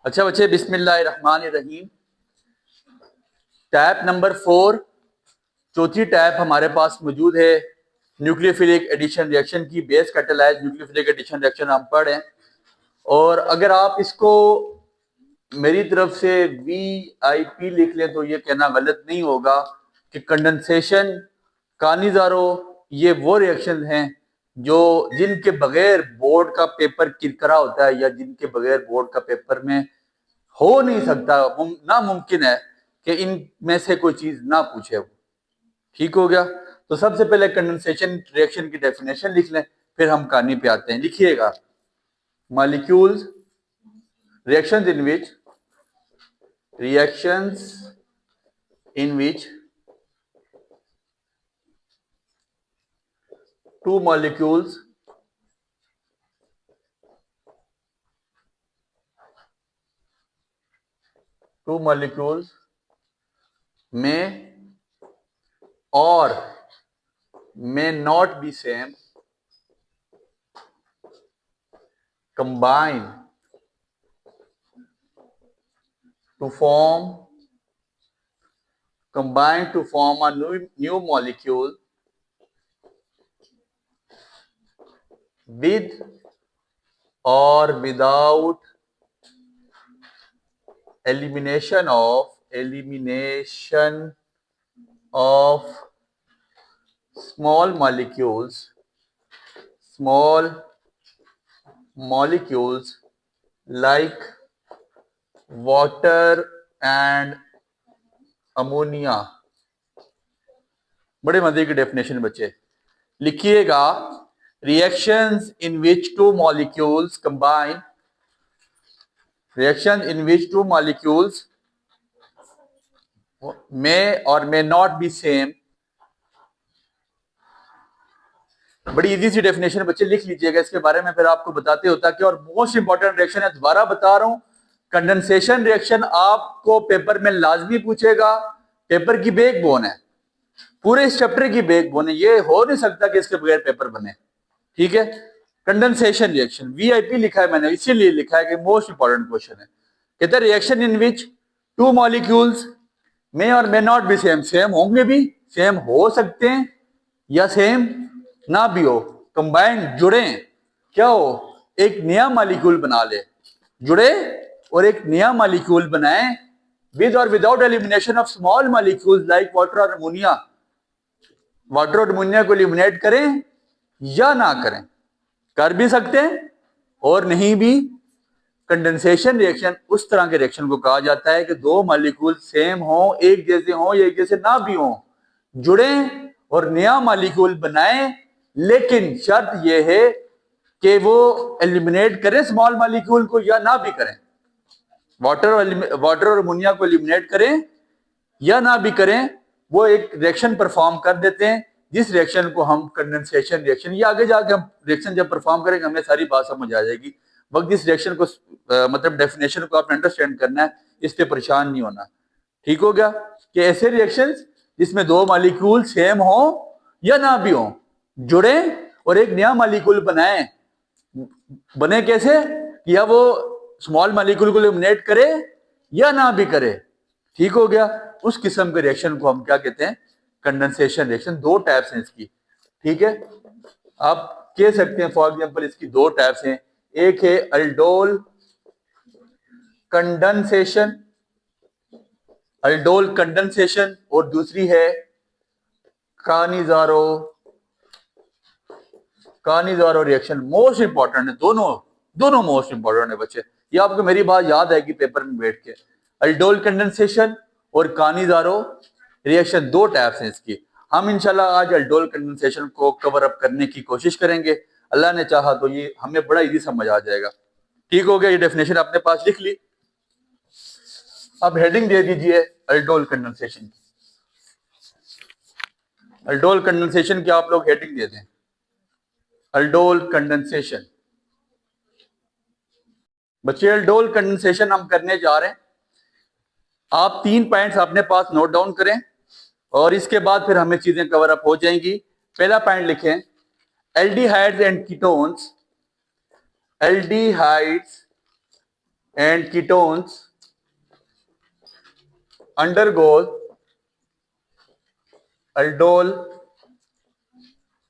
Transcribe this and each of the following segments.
अच्छा बच्चे, बिस्मिल्लाहिर्रहमानिर्रहीम। टैप नंबर 4, चौथी टैप हमारे पास मौजूद है। न्यूक्लियोफिलिक एडिशन रिएक्शन की base catalyse nucleophilic addition reaction हम पढ़ रहे हैं। और अगर आप इसको मेरी तरफ से VIP लिख लें तो ये कहना गलत नहीं होगा कि कंडेंसेशन, कानिजारो, ये वो रिएक्शन हैं जो जिनके बगैर बोर्ड का पेपर किरकरा होता है, या जिनके बगैर बोर्ड का पेपर में हो नहीं सकता, नामुमकिन है कि इनमें से कोई चीज ना पूछे वो। ठीक हो गया। तो सबसे पहले कंडेंसेशन रिएक्शन की डेफिनेशन लिख लें, फिर हम कहानी पे आते हैं। लिखिएगा, molecules reactions in which two molecules may or may not be same, combine to form a new molecule with or without elimination of small molecules like water and ammonia. बड़े मजे की डेफिनेशन बच्चे, लिखिएगा। Reactions in which two molecules combine, reaction in which two molecules may और may not be same। बड़ी easy सी definition बच्चे, लिख लीजिएगा। इसके बारे में फिर आपको बताते होता कि, और मोस्ट इंपॉर्टेंट रिएक्शन है, दोबारा बता रहा हूं, कंडेंसेशन रिएक्शन आपको पेपर में लाजमी पूछेगा। पेपर की बैकबोन है, पूरे इस चैप्टर की बैकबोन है। ये हो नहीं सकता कि इसके बगैर पेपर बने। ठीक है। कंडेंसेशन रिएक्शन VIP लिखा है मैंने, इसीलिए लिखा है कि मोस्ट इंपॉर्टेंट क्वेश्चन है। कहते हैं reaction in which two molecules में और may not be same, same होंगे भी, सेम हो सकते हैं या सेम ना भी हो, कंबाइंड, जुड़े, क्या हो, एक नया मॉलिक्यूल बना ले, जुड़े और एक नया मॉलिक्यूल बनाए, विद और without elimination of small molecules like water और अमोनिया। वाटर और अमोनिया को एलिमिनेट करें या ना करें, कर भी सकते हैं और नहीं भी। कंडेंसेशन रिएक्शन उस तरह के रिएक्शन को कहा जाता है कि दो मॉलिक्यूल सेम हो, एक जैसे हो या एक जैसे ना भी हो, जुड़े और नया मॉलिक्यूल बनाएं, लेकिन शर्त यह है कि वो एलिमिनेट करें स्मॉल मॉलिक्यूल को या ना भी करें। वाटर और अमोनिया को एलिमिनेट करें या ना भी करें, वो एक रिएक्शन परफॉर्म कर देते हैं, जिस रिएक्शन को हम कंडेंसेशन रिएक्शन, ये आगे जाके हम रिएक्शन जब परफॉर्म करेंगे हमें सारी बात समझ आ जाएगी। वक्त इस रिएक्शन को मतलब डेफिनेशन को आपने अंडरस्टैंड करना है, इस पे परेशान नहीं होना। ठीक हो गया। कि ऐसे रिएक्शंस जिसमें दो मॉलिक्यूल सेम हो या ना भी हो, जुड़े और एक नया मॉलिक्यूल बनाए। बने कैसे, या वो स्मॉल मॉलिक्यूल को एलिमिनेट करे या ना भी करे। ठीक हो गया। उस किस्म के रिएक्शन को हम क्या कहते हैं, कंडेंसेशन रिएक्शन। दो टाइप्स हैं इसकी। ठीक है। आप कह सकते हैं फॉर एग्जांपल इसकी दो टाइप्स हैं, एक है अल्डोल कंडेंसेशन और दूसरी है कानिजारो रिएक्शन। मोस्ट इंपॉर्टेंट है, दोनों मोस्ट इंपॉर्टेंट है बच्चे। ये आपको मेरी बात याद है कि पेपर में बैठ के, अल्डोल कंडेंसेशन और कानिजारो रिएक्शन, दो टाइप्स हैं इसकी। हम इंशाल्लाह आज अल्डोल कंडेंसेशन को कवर अप करने की कोशिश करेंगे। अल्लाह ने चाहा तो ये हमें बड़ा इजी समझ आ जाएगा। ठीक हो गया। ये डेफिनेशन अपने पास लिख ली। अब हेडिंग दे दीजिए अल्डोल कंडेंसेशन। अल्डोल कंडेंसेशन की आप लोग हेडिंग दे दें, अल्डोल कंडेंसेशन। बच्चे अल्डोल कंडेंसेशन हम करने जा रहे हैं। आप 3 पॉइंट्स अपने पास नोट डाउन करें और इसके बाद फिर हमें चीजें कवर अप हो जाएंगी। पहला पॉइंट लिखें, aldehydes and ketones, aldehydes and ketones undergoes aldol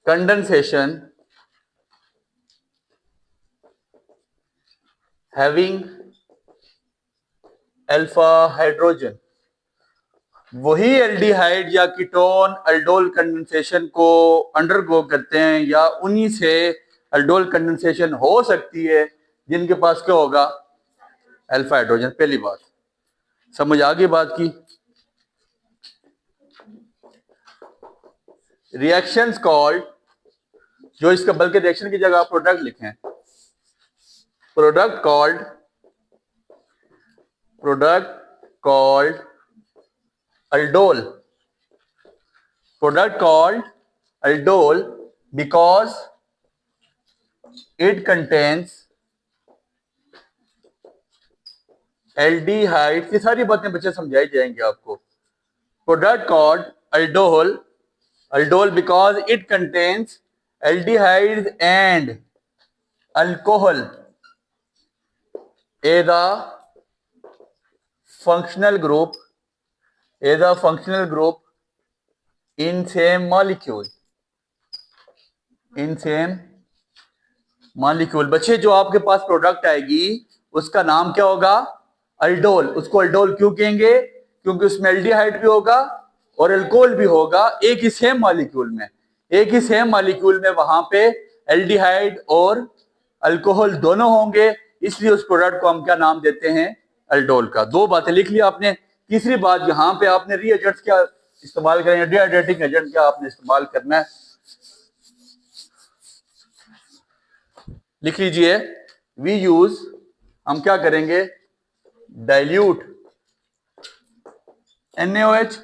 condensation having alpha hydrogen. वही एल्डिहाइड या कीटोन अल्डोल कंडेंसेशन को अंडरगो करते हैं या उन्हीं से अल्डोल कंडेंसेशन हो सकती है जिनके पास क्या होगा, अल्फा हाइड्रोजन। पहली बात समझ आ गई बात की। रिएक्शंस कॉल्ड, जो इसका बल्कि रिएक्शन की जगह प्रोडक्ट लिखें, product called aldol, product called aldol because it contains aldehyde। ये सारी बातें बच्चे समझाई जाएंगे आपको। Product called aldol because it contains aldehydes and alcohol as a functional group in same molecule। बच्चे जो आपके पास प्रोडक्ट आएगी उसका नाम क्या होगा, अल्डोल। उसको अल्डोल क्यों कहेंगे, क्योंकि उसमें एल्डिहाइड भी होगा और अल्कोहल भी होगा एक ही सेम मॉलिक्यूल में वहां पे एल्डिहाइड और अल्कोहल दोनों होंगे, इसलिए उस प्रोडक्ट को हम क्या नाम देते हैं, अल्डोल का। दो बातें लिख ली आपने। तीसरी बात, यहां पे आपने रीएजेंट्स क्या इस्तेमाल करेंगे, डिहाइड्रेटिंग एजेंट क्या आपने इस्तेमाल करना है, लिख लीजिए। वी यूज, हम क्या करेंगे, डाइल्यूट NaOH,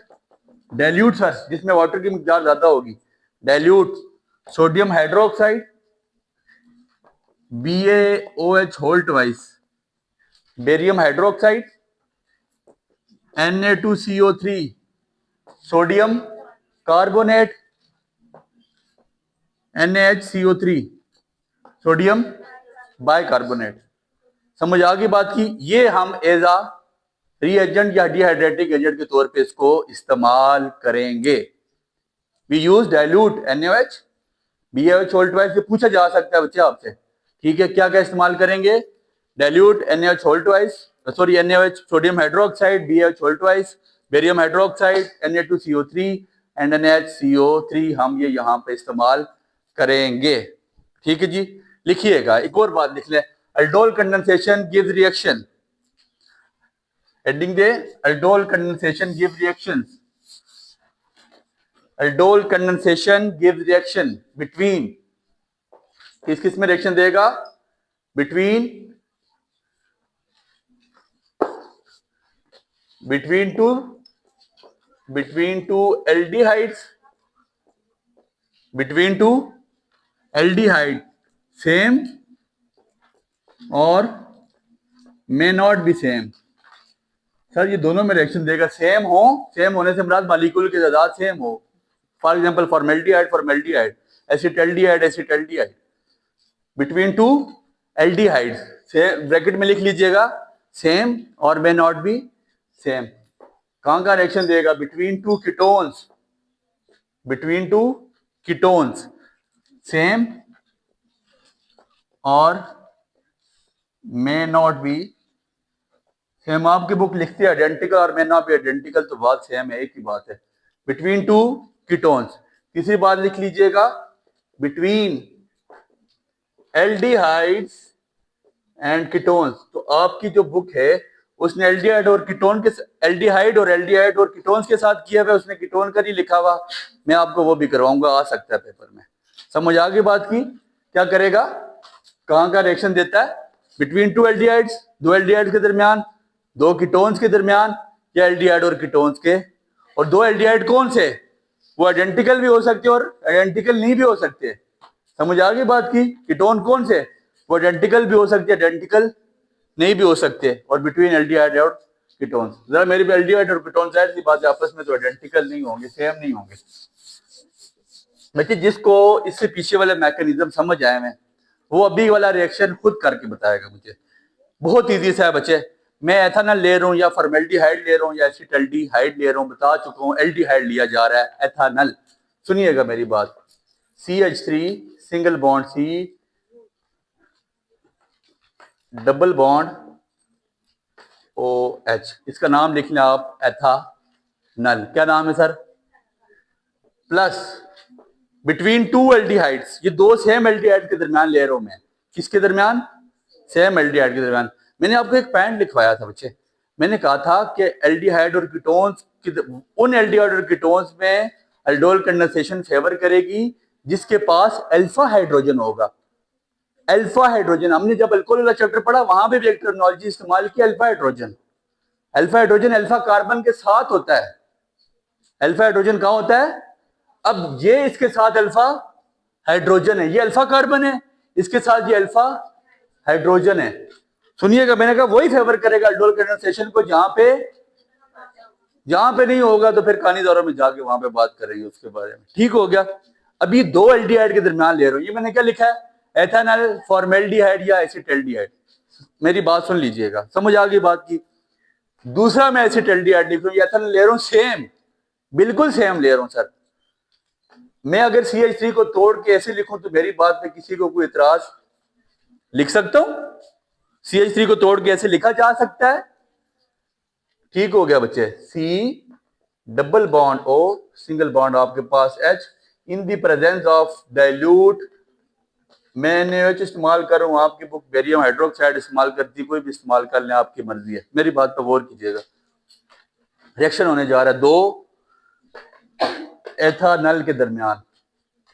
डाइल्यूट सर जिसमें वाटर की मिकदार ज्यादा होगी, dilute sodium hydroxide BaOH whole twice, barium hydroxide Na2CO3, sodium carbonate NaHCO3, sodium bicarbonate. समझ आ गई बात की। ये हम एज आ रीएजेंट या डिहाइड्रेटिंग एजेंट के तौर पे इसको इस्तेमाल करेंगे। We use dilute NaOH BaOH whole twice. पूछा जा सकता है बच्चे आपसे, ठीक है, क्या क्या इस्तेमाल करेंगे, dilute NaOH whole twice, sorry NaOH sodium hydroxide BaOH whole twice, barium hydroxide Na2CO3 and NaHCO3 हम ये यहाँ पे इस्तेमाल करेंगे। ठीक है जी, लिखिएगा। एक और बात लिख लें, aldol condensation gives reaction, heading दे, aldol condensation gives reactions, aldol condensation gives reaction between, किस किस में रिएक्शन देगा, between two aldehydes, सेम और may not be same. Sir ये दोनों में रिएक्शन देगा, सेम होने से मुराद मॉलिक्यूल की तादाद सेम हो। For example formaldehyde, acetaldehyde, between two aldehydes, bracket में लिख लीजिएगा, सेम और मे नॉट बी सेम। कहां का रिएक्शन देगा, बिटवीन टू कीटोन्स, सेम और मे नॉट बी सेम। आपकी बुक लिखती है आइडेंटिकल और मे नॉट बी आइडेंटिकल, तो बात सेम है, एक ही बात है। Between two ketones. तीसरी बात लिख लीजिएगा, बिटवीन एल्डिहाइड्स एंड कीटोन्स। तो आपकी जो बुक है उसने एल्डिहाइड और कीटोन्स के साथ किया हुआ, उसने कीटोन का नहीं लिखा हुआ। मैं आपको वो भी करवाऊंगा, आ सकता है पेपर में। समझ आ गई बात की। क्या करेगा, कहां का रिएक्शन देता है, बिटवीन टू एल्डिहाइड्स, दो एल्डिहाइड्स के दरमियान, दो कीटोन्स के दरमियान, या एल्डिहाइड और कीटोन्स के। और दो एल्डिहाइड कौन से, वो आइडेंटिकल भी हो सकते और आइडेंटिकल नहीं भी हो सकते। समझ आ गई बात की। कीटोन कौन से, वो आइडेंटिकल भी हो सकते, आइडेंटिकल नहीं भी हो सकते। और बिटवीन एल्डिहाइड और कीटोन्स, जरा मेरी भी एल्डिहाइड और कीटोन जाहिर सी बात है आपस में तो आइडेंटिकल नहीं होंगे, सेम नहीं होंगे। बच्चे जिसको इससे पीछे वाले मैकेनिज्म समझ आए हैं वो अभी वाला रिएक्शन खुद करके बताएगा मुझे। बहुत इजी सा है बच्चे। मैं एथेनॉल ले रहा हूँ या फॉर्मेल्डिहाइड ले रहा हूँ या एसिटाल्डिहाइड ले रहा हूँ, बता चुका हूँ एल्डिहाइड लिया जा रहा है, एथेनॉल। सुनिएगा मेरी बात, CH3 single bond C double bond OH, इसका नाम लिख लें आप एथेनॉल। क्या नाम है sir? Plus between two aldehydes, ये दो सेम एल्डिहाइड के दरमियान ले रहा हूं मैं। किसके दरमियान? सेम एल्डिहाइड के दरमियान। मैंने आपको एक पॉइंट लिखवाया था बच्चे, मैंने कहा था कि एल्डिहाइड और कीटोन्स, उन एल्डिहाइड और कीटोन्स में एल्डोल कंडेंसेशन फेवर करेगी जिसके पास अल्फा हाइड्रोजन होगा। अल्फा हाइड्रोजन, हमने जब अल्कोहल वाला चैप्टर पढ़ा वहां पे भी एक टर्मिनोलॉजी इस्तेमाल की, alpha hydrogen. Alpha hydrogen alpha carbon के साथ होता है। अल्फा हाइड्रोजन कहां होता है? अब ये इसके साथ अल्फा हाइड्रोजन है, ये अल्फा कार्बन है, इसके साथ ये अल्फा हाइड्रोजन है। सुनिएगा, मैंने कहा वही फेवर करेगा एल्डोल कंडेंसेशन को जहां पे नहीं होगा तो फिर कानी दौरा में जाके वहां पे बात करेंगे उसके बारे में। ठीक हो गया। अभी दो एल्डिहाइड के दरमियान ले रहा हूं, ये मैंने क्या लिखा है? एथेनॉल, फॉर्मेल्डिहाइड या एसिटाल्डिहाइड। मेरी बात सुन लीजिएगा, समझ आ गई बात की। दूसरा मैं एसिटाल्डिहाइड लिख रहा हूं, एथेनॉल ले रहा हूं, सेम, बिल्कुल सेम ले रहा हूं सर। मैं अगर CH3 को तोड़ के ऐसे लिखूं तो मेरी बात पे किसी को कोई इतराज? लिख सकता हूं, CH3 को तोड़ के ऐसे लिखा जा सकता है। ठीक हो गया बच्चे। C double bond O single bond आपके पास H in the presence of dilute, मैंने OH इस्तेमाल कर रहा हूं, आपकी बुक बेरियम हाइड्रोक्साइड इस्तेमाल करती, कोई भी इस्तेमाल कर लें, आपकी मर्जी है। मेरी बात पर गौर कीजिएगा। रिएक्शन होने जा रहा है दो एथेनॉल के दरमियान,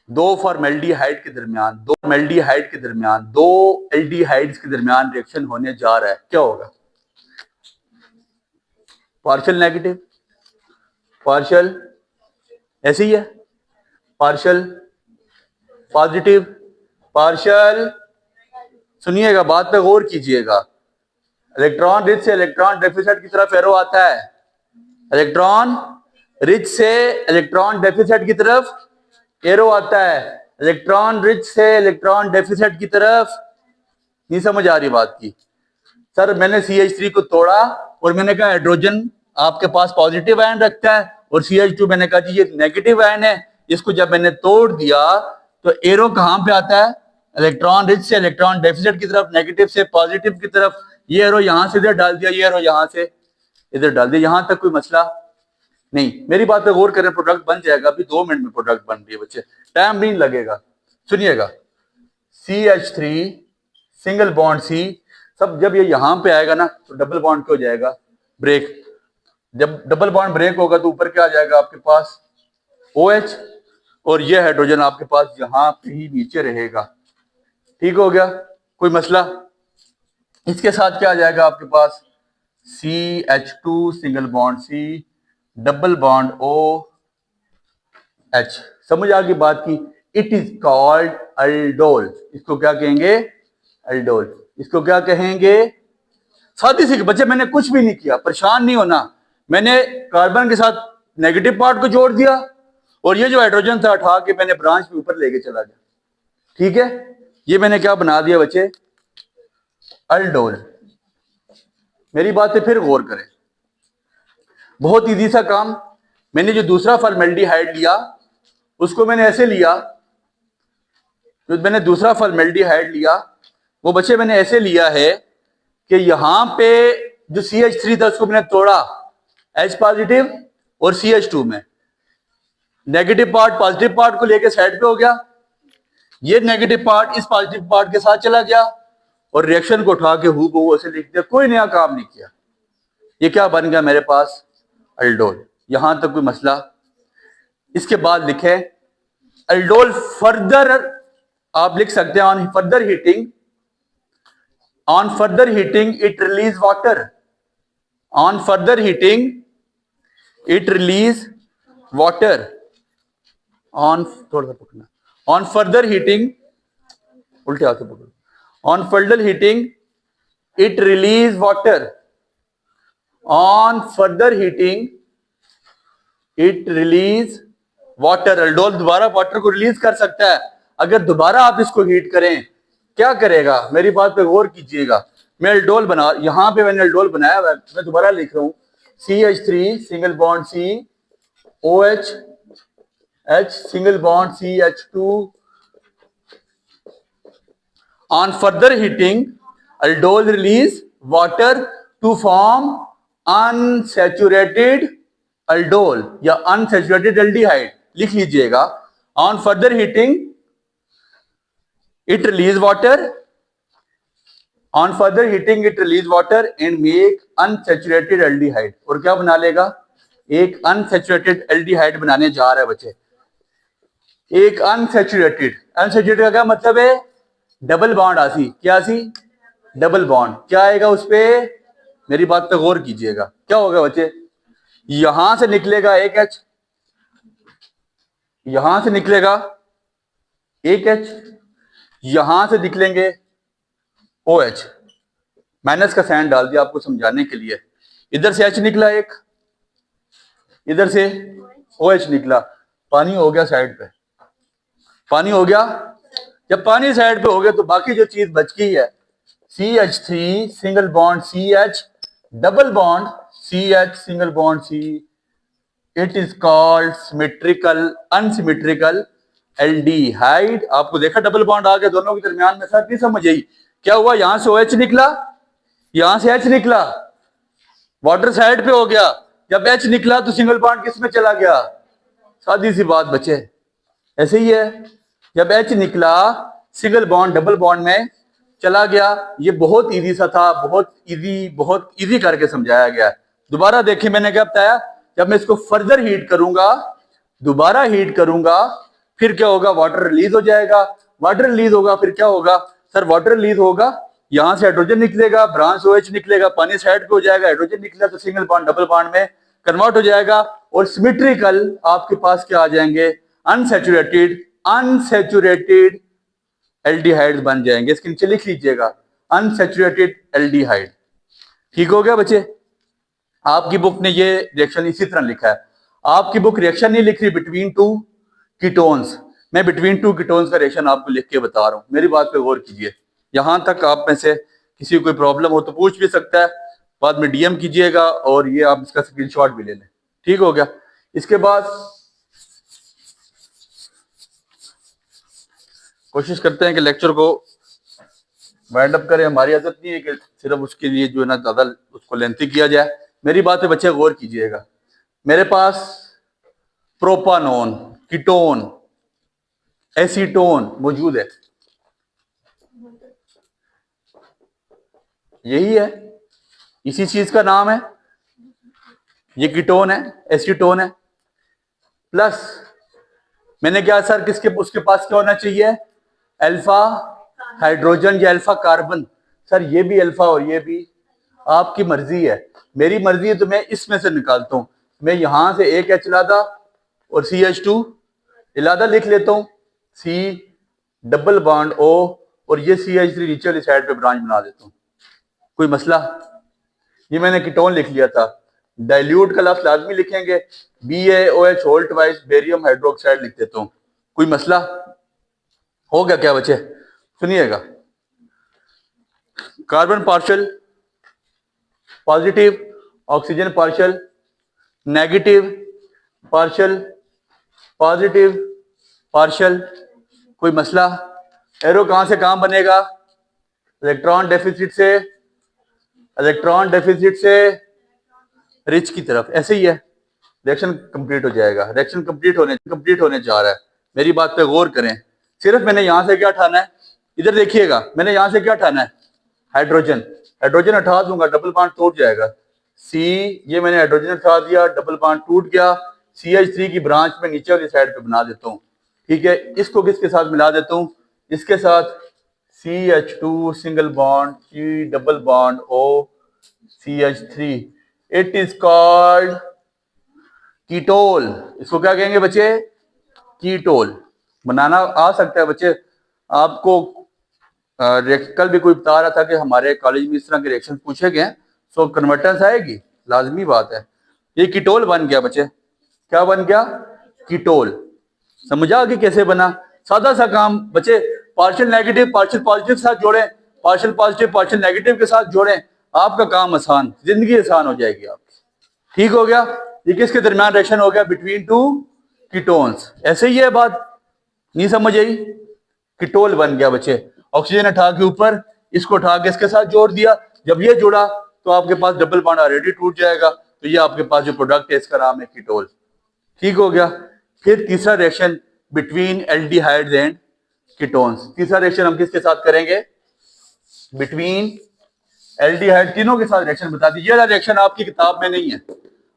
दो फॉर्मेल्डिहाइड के दरमियान, दो फॉर्मेल्डिहाइड के दरमियान, दो एल्डिहाइड्स के दरमियान रिएक्शन होने जा रहा है। क्या होगा? पार्शियल नेगेटिव, पार्शियल ऐसे ही है, पार्शियल पॉजिटिव, पार्शियल। सुनिएगा, बात पे गौर कीजिएगा। इलेक्ट्रॉन रिच से इलेक्ट्रॉन डेफिसिट की तरफ एरो आता है, इलेक्ट्रॉन रिच से इलेक्ट्रॉन डेफिसिट की तरफ एरो आता है, इलेक्ट्रॉन रिच से इलेक्ट्रॉन डेफिसिट की तरफ। नहीं समझ आ रही बात की? सर मैंने CH3 को तोड़ा और मैंने कहा हाइड्रोजन आपके पास पॉजिटिव आयन रखता है और CH2 मैंने कहा जी ये नेगेटिव आयन है। इसको जब मैंने तोड़ दिया तो एरो कहां पे आता है? इलेक्ट्रॉन रिच से इलेक्ट्रॉन डेफिसिट की तरफ, नेगेटिव से पॉजिटिव की तरफ। ये एरो यहां से इधर डाल दिया, ये एरो यहां से इधर डाल दिया। यहां तक कोई मसला नहीं। मेरी बात पे गौर करें, प्रोडक्ट बन जाएगा, अभी 2 मिनट में प्रोडक्ट बन रही है बच्चे, टाइम नहीं लगेगा। सुनिएगा, CH3 सिंगल बॉन्ड C, सब जब ये यहां पे आएगा ना तो डबल बॉन्ड क्या हो जाएगा? ब्रेक। जब डबल बॉन्ड ब्रेक होगा तो ऊपर क्या आ जाएगा आपके पास? OH, और ये हाइड्रोजन आपके पास यहां पे ही नीचे रहेगा। ठीक हो गया, कोई मसला? इसके साथ क्या आ जाएगा आपके पास? CH2 single bond C double bond OH। समझ आ गई बात की? It is called aldol. इसको क्या कहेंगे? अल्डोल। इसको क्या कहेंगे? साथ ही बच्चे मैंने कुछ भी नहीं किया, परेशान नहीं होना। मैंने कार्बन के साथ नेगेटिव पार्ट को जोड़ दिया और ये जो हाइड्रोजन था उठा के मैंने ब्रांच के ऊपर लेके चला गया। ठीक है, ये मैंने क्या बना दिया बच्चे? अल्डोल। मेरी बात पे फिर गौर करें, बहुत इजी सा काम। मैंने जो दूसरा फॉर्मेल्डिहाइड लिया उसको मैंने ऐसे लिया, जो मैंने दूसरा फॉर्मेल्डिहाइड लिया वो बच्चे मैंने ऐसे लिया है कि यहां पे जो CH3 था उसको मैंने तोड़ा H पॉजिटिव और CH2 में, नेगेटिव पार्ट पॉजिटिव पार्ट को लेके साइड पे हो गया, ये नेगेटिव पार्ट इस पॉजिटिव पार्ट के साथ चला गया और रिएक्शन को उठा के हूबहू ऐसे लिख दिया, कोई नया काम नहीं किया। ये क्या बन गया मेरे पास? अल्डोल। यहां तक कोई मसला? इसके बाद लिखे अल्डोल फर्दर, आप लिख सकते हैं on further heating, on further heating it release water, on further heating it release water, on थोड़ा सा पकड़ना, on further heating, उल्टे हाथ से पकड़ो, on further heating it release water, on further heating it release water। Aldol दोबारा water को release कर सकता है। अगर दोबारा आप इसको हीट करें क्या करेगा? मेरी बात पे गौर कीजिएगा, मैं एल्डोल बना, यहां पे मैंने एल्डोल बनाया हुआ है, मैं दोबारा लिख रहा हूं CH3 single bond C OH H single bond CH2 on further heating aldol release water to form unsaturated aldol या unsaturated aldehyde लिख लीजिएगा। on further heating it release water, on further heating it release water and make unsaturated aldehyde। और क्या बना लेगा, एक unsaturated aldehyde बनाने जा रहा है बच्चे। एक अनसैचुरेटेड, अनसैचुरेटेड का क्या मतलब है, डबल बॉन्ड आसी, क्या आसी, डबल बॉन्ड, क्या आएगा उस पे, मेरी बात पे गौर कीजिएगा, क्या होगा बच्चे, यहां से निकलेगा एक H, यहां से निकलेगा एक H, यहां से निकलेंगे OH, माइनस का साइन डाल दिया आपको समझाने के लिए, इधर से H निकला एक, इधर से OH निकला, पानी हो गया साइड पे, पानी हो गया। जब पानी साइड पे हो गया तो बाकी जो चीज बच गई है CH3 single bond CH double bond CH single bond C, it is called symmetrical unsymmetrical aldehyde. आपको देखा डबल बॉन्ड आ गया दोनों के दरमियान में, सर नहीं समझ आई क्या हुआ, यहां से OH निकला, यहां से H निकला, वाटर साइड पे हो गया, जब H निकला तो सिंगल बॉन्ड किस में चला गया, सादी सी बात बच्चे, ऐसे ही है, जब H निकला सिंगल बॉन्ड डबल बॉन्ड में चला गया। ये बहुत इजी सा था, बहुत इजी करके समझाया गया। दोबारा देखिए मैंने क्या बताया, जब मैं इसको फर्दर हीट करूंगा, दोबारा हीट करूंगा, फिर क्या होगा, वाटर रिलीज हो जाएगा, वाटर रिलीज होगा, फिर क्या होगा सर, वाटर रिलीज होगा, यहां से हाइड्रोजन निकलेगा, ब्रांच OH निकलेगा, पानी साइड पे हो जाएगा, हाइड्रोजन निकला तो सिंगल बॉन्ड डबल बॉन्ड में कन्वर्ट हो जाएगा, और सिमेट्रिकल आपके पास क्या आ जाएंगे, अनसैचुरेटेड एल्डिहाइड बन जाएंगे। इसके नीचे लिख लीजिएगा अनसैचुरेटेड एल्डिहाइड। ठीक हो गया बच्चे, आपकी बुक ने ये रिएक्शन इसी तरह लिखा है, आपकी बुक रिएक्शन नहीं लिख रही बिटवीन टू कीटोन्स, मैं बिटवीन टू कीटोन्स का रिएक्शन आपको लिख के बता रहा हूं, मेरी बात पे गौर कीजिए। यहां तक आप में से किसी को कोई प्रॉब्लम हो तो पूछ भी सकता है, बाद में DM कीजिएगा और ये आप इसका स्क्रीनशॉट भी ले लें। ठीक हो गया, इसके बाद कोशिश करते हैं कि लेक्चर को वाइंड अप करें, हमारी आदत नहीं है कि सिर्फ उसके लिए जो है ना ज्यादा उसको लेंथी किया जाए। मेरी बात पे बच्चे गौर कीजिएगा, मेरे पास प्रोपानोन, कीटोन, एसीटोन मौजूद है, यही है, इसी चीज का नाम है, ये कीटोन है, एसीटोन है, प्लस मैंने क्या सर किसके उसके पास क्या होना चाहिए, अल्फा हाइड्रोजन या अल्फा कार्बन, सर ये भी अल्फा और ये भी, आपकी मर्जी है, मेरी मर्जी है तो मैं इसमें से निकालता हूं, मैं यहां से एक H लादा और CH2 इलादा लिख लेता हूं, C डबल बॉन्ड O और ये CH3 नीचे वाली साइड पे ब्रांच बना देता हूं, कोई मसला, ये मैंने कीटोन लिख लिया था, डाइल्यूट का लफ्ज लाजमी लिखेंगे, BaOH whole twice barium hydroxide लिख देता हूं, कोई मसला हो गया क्या बच्चे, सुनिएगा, carbon partial positive, oxygen partial negative, partial positive, partial, कोई मसला, एरो कहां से कहां बनेगा, इलेक्ट्रॉन डेफिसिट से, इलेक्ट्रॉन डेफिसिट से रिच की तरफ, ऐसे ही है, रिएक्शन कंप्लीट हो जाएगा, रिएक्शन कंप्लीट होने जा रहा है, मेरी बात पे गौर करें, सिर्फ मैंने यहां से क्या उठाना है, इधर देखिएगा, मैंने यहां से क्या उठाना है, हाइड्रोजन, हाइड्रोजन उठा दूंगा, डबल बॉन्ड टूट जाएगा, C, ये मैंने हाइड्रोजन उठा दिया, डबल बॉन्ड टूट गया, CH3 की ब्रांच में नीचे वाली साइड पे बना देता हूं, ठीक है, इसको किसके साथ मिला देता हूं, इसके साथ CH2 single bond C double bond O CH3, it is called ketol, इसको क्या कहेंगे बच्चे, कीटोल, बनाना आ सकता है बच्चे, आपको कल भी कोई बता रहा था कि हमारे कॉलेज में इस तरह के रिएक्शन पूछे गए हैं, सो कन्वर्टेंस आएगी, लाजमी बात है, ये कीटोल बन गया बच्चे, क्या बन गया, कीटोल, समझा कि कैसे बना, सादा सा काम बच्चे, पार्शियल नेगेटिव पार्शियल पॉजिटिव साथ जोड़ें पार्शियल पॉजिटिव पार्शियल नेगेटिव के साथ जोड़ें, आपका काम आसान, जिंदगी आसान हो जाएगी आपकी। ठीक हो गया। ये किसके दरमियान रिएक्शन हो गया? Between two ketones. ऐसे ही है बात, नहीं समझ आई? कीटोल बन गया बच्चे, ऑक्सीजन उठा के ऊपर, इसको उठा के इसके साथ जोड़ दिया, जब ये जुड़ा तो आपके पास डबल बॉन्ड ऑलरेडी टूट जाएगा, तो ये आपके पास जो प्रोडक्ट है इसका नाम है कीटोल। ठीक हो गया। फिर तीसरा reaction between aldehydes and ketones. तीसरा रिएक्शन हम किसके साथ करेंगे? बिटवीन एल्डिहाइड, तीनों के साथ रिएक्शन बता दीजिए। ये रिएक्शन आपकी किताब में नहीं है,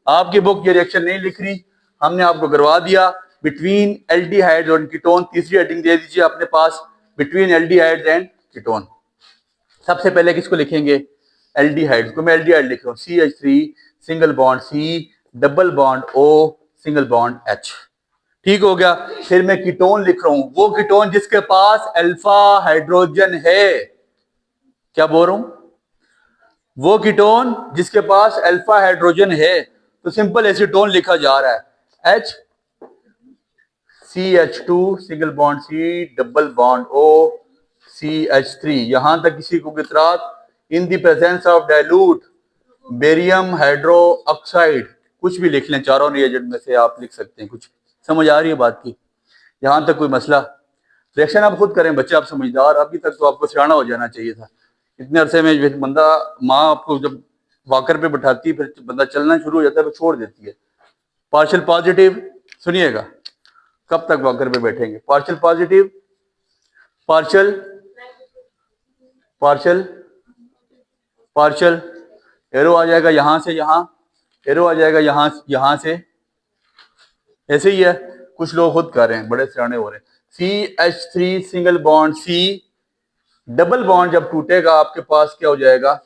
आपकी बुक ये रिएक्शन नहीं लिख रही, हमने आपको करवा दिया। बिटवीन एल्डिहाइड और कीटोन, तीसरी हेडिंग दे दीजिए अपने पास, बिटवीन एल्डिहाइड एंड कीटोन। सबसे पहले किसको लिखेंगे? एल्डिहाइड को। मैं एल्डिहाइड लिख रहा हूं, CH3 single bond C, double bond O, single bond H। ठीक हो गया। फिर मैं कीटोन लिख रहा हूं, वो कीटोन जिसके पास अल्फा हाइड्रोजन है। क्या बोल रहा हूं? वो कीटोन जिसके पास अल्फा हाइड्रोजन है, तो सिंपल एसीटोन लिखा जा रहा है, CH2 single bond C, double bond O, CH3। यहां तक किसी को इतराज? In the presence of dilute barium hydroxide, कुछ भी लिख लें, चारों रिएजेंट में से आप लिख सकते हैं कुछ। समझ आ रही है बात की? यहां तक कोई मसला? रिएक्शन आप खुद करें बच्चे, आप समझदार, अभी तक तो आपको सियाना हो जाना चाहिए था। इतने अरसे में बंदा, माँ आपको जब वॉकर पे बैठाती है, फिर बंदा चलना शुरू हो जाता है, फिर छोड़ देती है। पार्शियल पॉजिटिव, सुनिएगा, कब तक वॉकर पे बैठेंगे? Partial positive, partial partial partial, arrow आ जाएगा यहां से यहां, एरो आ जाएगा यहां से, ऐसे ही है। कुछ लोग खुद कर रहे हैं, बड़े सियाने हो रहे हैं। CH3 single bond C, double bond जब टूटेगा आपके पास क्या हो जाएगा?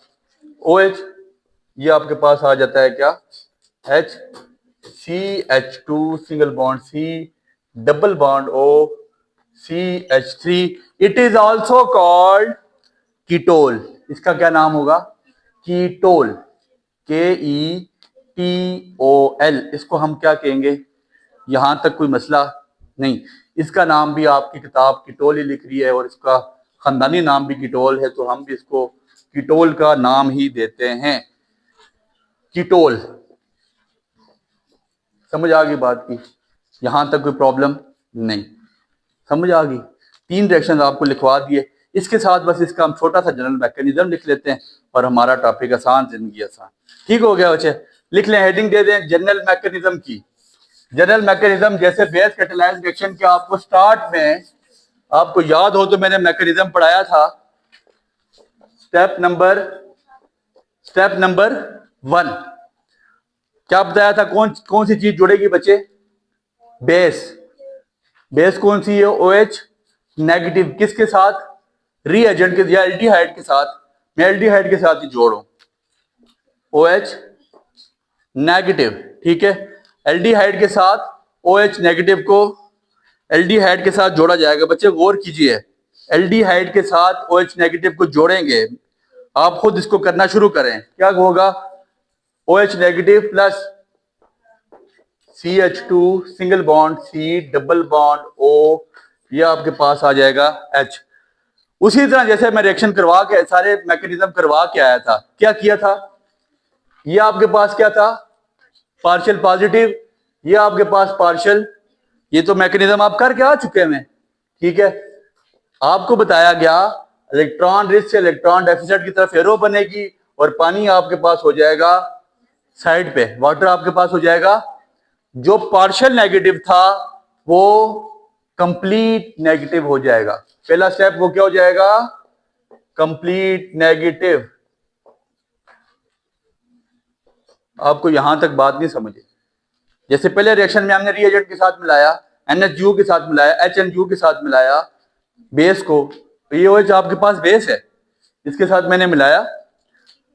OH। ये आपके पास आ जाता है क्या? H, CH2 single bond C, double bond O, CH3। It is also called ketol. इसका क्या नाम होगा? Ketol, KETOL। इसको हम क्या कहेंगे? यहां तक कोई मसला नहीं। इसका नाम भी आपकी किताब कीटोल ही लिख रही है, और इसका खानदानी नाम भी कीटोल है, तो हम भी इसको कीटोल का नाम ही देते हैं, कीटोल। समझ आ गई बात की? यहां तक कोई प्रॉब्लम नहीं? समझ आ गई? 3 रिएक्शन आपको लिखवा दिए, इसके साथ बस इसका हम छोटा सा जनरल मैकेनिज्म लिख लेते हैं और हमारा टॉपिक आसान, जिंदगी आसान। ठीक हो गया बच्चे? लिख लें, हेडिंग दे दें जनरल मैकेनिज्म की। जनरल मैकेनिज्म जैसे बेस कैटालाइज्ड रिएक्शन के आपको स्टार्ट में, आपको याद हो तो मैंने मैकेनिज्म पढ़ाया था। स्टेप नंबर 1 क्या बताया था? कौन सी चीज जुड़ेगी बच्चे? बेस। बेस कौन सी है? OH negative. किसके साथ? रीएजेंट के, या एल्डिहाइड के साथ। मैं एल्डिहाइड के साथ ही जोड़ूं, OH नेगेटिव। ठीक है, एल्डिहाइड के साथ OH नेगेटिव को एल्डिहाइड के साथ जोड़ा जाएगा। बच्चे गौर कीजिए, एल्डिहाइड के साथ OH नेगेटिव को जोड़ेंगे। आप खुद इसको करना शुरू करें। क्या होगा? OH negative plus CH2 single bond C, double bond O, ये आपके पास आ जाएगा H। उसी तरह जैसे मैं रिएक्शन करवा के, सारे मैकेनिज्म करवा के आया था, क्या किया था? ये आपके पास क्या था? पार्शियल पॉजिटिव, ये आपके पास पार्शियल। ये तो मैकेनिज्म आप करके आ चुके हैं। ठीक है, आपको बताया गया इलेक्ट्रॉन रिच से इलेक्ट्रॉन डेफिसिट की तरफ एरो बनेगी, और पानी आपके पास हो जाएगा साइड पे, वाटर आपके पास हो जाएगा। जो पार्शियल नेगेटिव था वो कंप्लीट नेगेटिव हो जाएगा। पहला स्टेप वो क्या हो जाएगा? Complete negative. आपको यहां तक बात नहीं समझे? जैसे पहले रिएक्शन में हमने रिएजेंट के साथ मिलाया, NHU के साथ मिलाया, HNU के साथ मिलाया बेस को, तो ये OH आपके पास बेस है, इसके साथ मैंने मिलाया।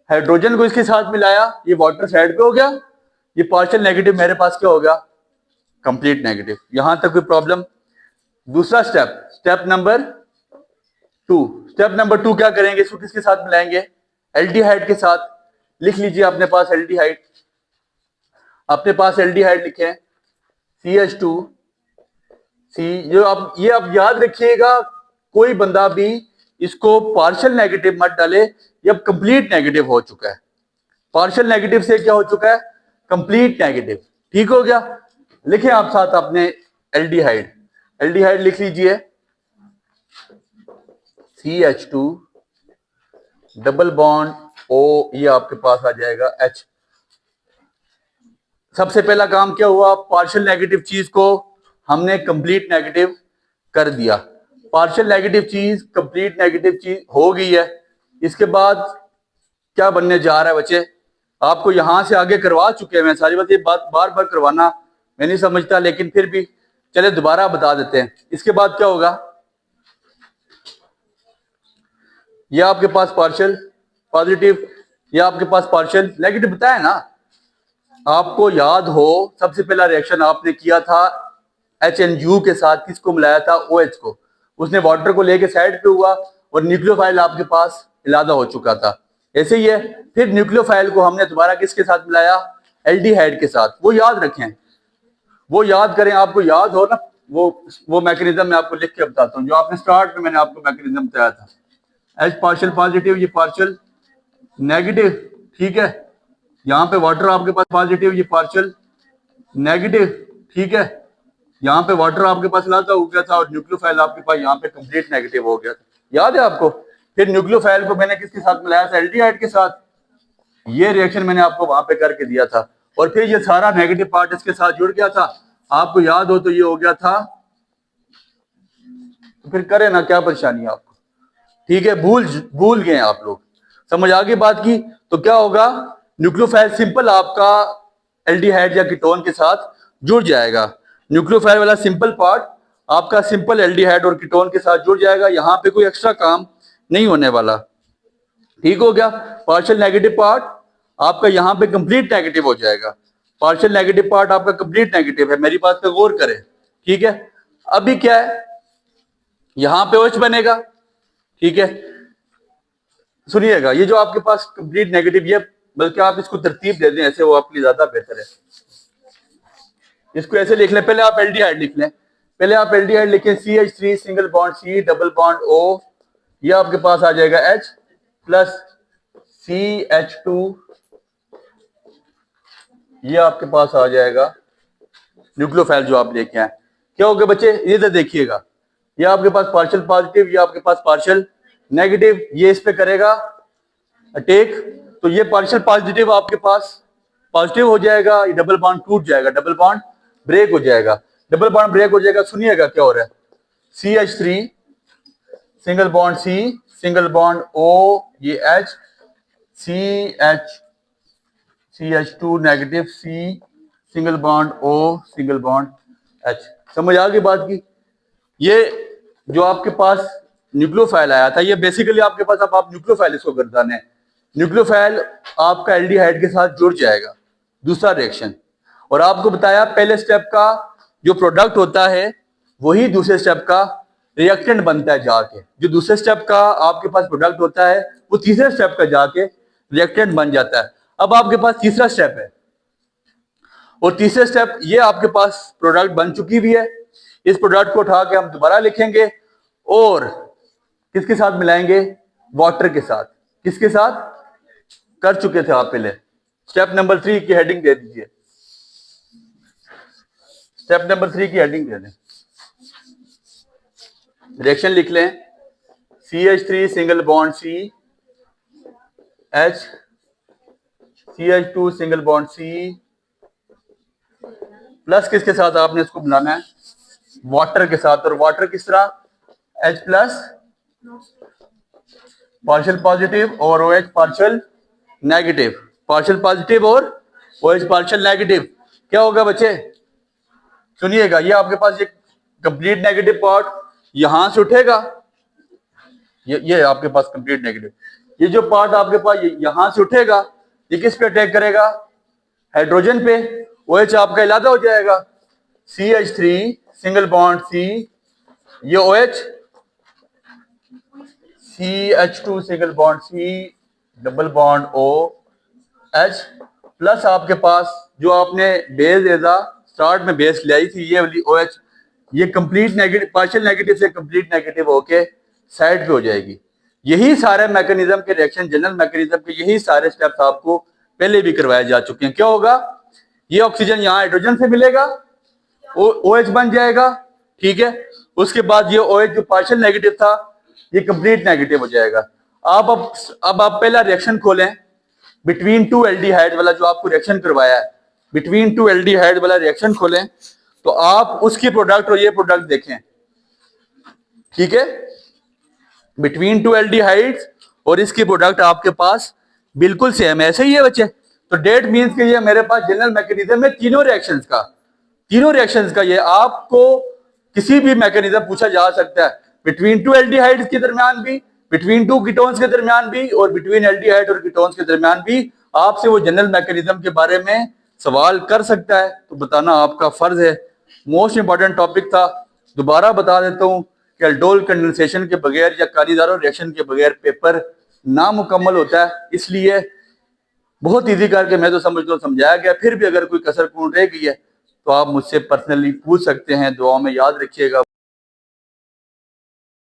हाइड्रोजन को इसके साथ मिलाया, ये वाटर साइड पे हो गया। ये पार्शियल नेगेटिव मेरे पास क्या हो गया? Complete negative. यहां तक कोई प्रॉब्लम? दूसरा step, step number 2। Step number 2 क्या करेंगे? इसको किसके साथ मिलाएंगे? एल्डिहाइड के साथ। लिख लीजिए अपने पास एल्डिहाइड, अपने पास एल्डिहाइड लिखे, CH2C। ये आप याद रखिएगा, कोई बंदा भी इसको पार्शियल नेगेटिव मत डाले, ये अब कंप्लीट नेगेटिव हो चुका है। पार्शियल नेगेटिव से क्या हो चुका है? Complete negative. ठीक हो गया। लिखे आप साथ अपने एल्डिहाइड, एल्डिहाइड लिख लीजिए CH2 डबल बॉन्ड O, ये आपके पास आ जाएगा H। सबसे पहला काम क्या हुआ? पार्शियल नेगेटिव चीज को हमने कंप्लीट नेगेटिव कर दिया। पार्शियल नेगेटिव चीज कंप्लीट नेगेटिव चीज हो गई है। इसके बाद क्या बनने जा रहा है बच्चे? आपको यहां से आगे करवा चुके हैं मैं सारी बात, ये बात बार बार करवाना मैं नहीं समझता, लेकिन फिर भी चले दोबारा बता देते हैं। इसके बाद क्या होगा? ये आपके पास पार्शियल पॉजिटिव, ये आपके पास पार्शियल नेगेटिव बताया ना। आपको याद हो सबसे पहला रिएक्शन आपने किया था HNU के साथ, किसको मिलाया था? OH को। उसने वाटर को लेके साइड पे हुआ और न्यूक्लियोफाइल आपके पास इलादा हो चुका था। ऐसे ही है, फिर न्यूक्लियोफाइल को हमने दोबारा किसके साथ मिलाया? एल्डिहाइड के साथ। वो याद रखें, वो याद करें, आपको याद हो ना वो मैकेनिज्म मैं आपको लिख के बताता हूँ जो आपने स्टार्ट में मैंने आपको मैकेनिज्म बताया था। H पार्शियल पॉजिटिव, ये पार्शियल नेगेटिव, ठीक है। यहाँ पे वाटर आपके पास पॉजिटिव, ये पार्शियल नेगेटिव, ठीक है। यहाँ पे वाटर आपके पास लाता हो गया था और न्यूक्लियोफाइल आपके पास यहाँ पे कंप्लीट नेगेटिव हो गया था। याद है आपको? फिर न्यूक्लियोफाइल को मैंने किसके साथ मिलाया था? एल्डिहाइड के साथ। ये रिएक्शन मैंने आपको वहां पे करके दिया था और फिर ये सारा नेगेटिव पार्ट इसके साथ जुड़ गया था। आपको याद हो तो ये हो गया था, तो फिर करे ना, क्या परेशानी है आपको? ठीक है, भूल गए आप लोग, समझ आ गई बात की। तो क्या होगा? न्यूक्लियोफाइल सिंपल आपका एल्डिहाइड या कीटोन के साथ जुड़ जाएगा। न्यूक्लियोफाइल वाला सिंपल पार्ट आपका सिंपल एल्डिहाइड और कीटोन के साथ जुड़ जाएगा। यहां पे कोई एक्स्ट्रा काम नहीं होने वाला। ठीक हो गया। पार्शियल नेगेटिव पार्ट आपका यहां पे कंप्लीट नेगेटिव हो जाएगा। पार्शियल नेगेटिव पार्ट आपका कंप्लीट नेगेटिव है, मेरी बात पे गौर करें। ठीक है, अभी क्या है? यहां पे OH बनेगा, ठीक है। सुनिएगा, ये जो आपके पास कंप्लीट नेगेटिव, ये बल्कि आप इसको तरतीब दे दें ऐसे, वो आपके लिए ज्यादा बेहतर है। इसको ऐसे लिख लें, पहले आप एल्डिहाइड लिख लें, पहले आप एल्डिहाइड लिखें CH3 single bond C double bond O, ये आपके पास आ जाएगा H प्लस CH2, ये आपके पास आ जाएगा न्यूक्लियोफाइल जो आप लेके आए। क्या हो गया बच्चे? ये तो देखिएगा, ये आपके पास पार्शियल पॉजिटिव, ये आपके पास पार्शियल नेगेटिव, ये इस पे करेगा अटैक, तो ये पार्शियल पॉजिटिव आपके पास पॉजिटिव हो जाएगा, ये डबल बॉन्ड टूट जाएगा, डबल बॉन्ड ब्रेक हो जाएगा, डबल बॉन्ड ब्रेक हो जाएगा। सुनिएगा क्या हो रहा है? CH3 single bond C single bond O, ये H, CH2 negative C single bond O single bond H। समझ आ गई बात की? ये जो आपके पास न्यूक्लियोफाइल आया था, ये बेसिकली आपके पास, अब आप न्यूक्लियोफाइल इसको गर्दाने, न्यूक्लियोफाइल आपका एल्डिहाइड के साथ जुड़ जाएगा, दूसरा रिएक्शन। और आपको बताया पहले स्टेप का जो प्रोडक्ट होता है वही दूसरे स्टेप का रिएक्टेंट बनता है जाके। जो दूसरे स्टेप का आपके पास प्रोडक्ट होता है वो तीसरे स्टेप का जाके रिएक्टेंट बन जाता है। अब आपके पास तीसरा स्टेप है और तीसरे स्टेप, ये आपके पास प्रोडक्ट बन चुकी भी है। इस प्रोडक्ट को उठा के हम दोबारा लिखेंगे और किसके साथ मिलाएंगे? वाटर के साथ। किसके साथ? कर चुके थे आप पहले। स्टेप नंबर 3 की हेडिंग दे दीजिए, स्टेप नंबर 3 की हेडिंग दे दें, रिएक्शन लिख लें CH3 single bond C H, CH2 single bond C plus किसके साथ आपने इसको मिलाना है? वाटर के साथ। और वाटर किस तरह? H प्लस पार्शियल पॉजिटिव और OH partial negative, partial positive और OH पार्शियल नेगेटिव। क्या होगा बच्चे? सुनिएगा, ये आपके पास ये कंप्लीट नेगेटिव पार्ट यहां से उठेगा, ये आपके पास कंप्लीट नेगेटिव, ये जो पार्ट आपके पास यहां से उठेगा, ये किस पे अटैक करेगा? हाइड्रोजन पे। OH आपका इलादा हो जाएगा, CH3 सिंगल बॉन्ड C, ये OH, CH2 single bond C double bond O H plus आपके पास जो आपने बेस एजा स्टार्ट में बेस ले आई थी, ये वाली OH, ये कंप्लीट नेगेटिव, पार्शियल नेगेटिव से कंप्लीट नेगेटिव होके साइड पे हो जाएगी। यही सारे मैकेनिज्म के रिएक्शन, जनरल मैकेनिज्म के यही सारे स्टेप्स आपको पहले भी करवाए जा चुके हैं। क्या होगा, ये ऑक्सीजन यहाँ हाइड्रोजन से मिलेगा, OH बन जाएगा, ठीक है। उसके बाद ये OH जो पार्शियल नेगेटिव था ये कंप्लीट नेगेटिव हो जाएगा। अब आप पहला रिएक्शन खोलें बिटवीन टू एल्डिहाइड वाला, जो आपको रिएक्शन करवाया है बिटवीन टू एल्डिहाइड वाला रिएक्शन खोलें, तो आप उसकी प्रोडक्ट और ये प्रोडक्ट देखें, ठीक है। बिटवीन टू एल्डिहाइड्स और इसकी प्रोडक्ट आपके पास बिल्कुल सेम है, ऐसे ही है बच्चे। तो डेट मीन्स के ये मेरे पास जनरल मैकेनिज्म है तीनों रिएक्शंस का ये आपको किसी भी मैकेनिज्म पूछा जा सकता है, बिटवीन टू एल्डिहाइड्स के दरमियान भी, बिटवीन टू कीटोन्स के दरमियान भी, और बिटवीन एल्डिहाइड और कीटोन्स के दरमियान भी आपसे वो जनरल मैकेनिज्म के बारे में सवाल कर सकता है। तो बताना आपका फर्ज है। मोस्ट इंपॉर्टेंट टॉपिक था, दोबारा बता देता हूं कि अल्डोल कंडेंसेशन के बगैर या कानीदारो रिएक्शन के बगैर पेपर नामुकम्मल होता है। इसलिए बहुत इजी करके मैं तो समझता हूँ समझाया गया। फिर भी अगर कोई कसर पूर्ण रह गई है तो आप मुझसे पर्सनली पूछ सकते हैं। दुआ में याद रखिएगा।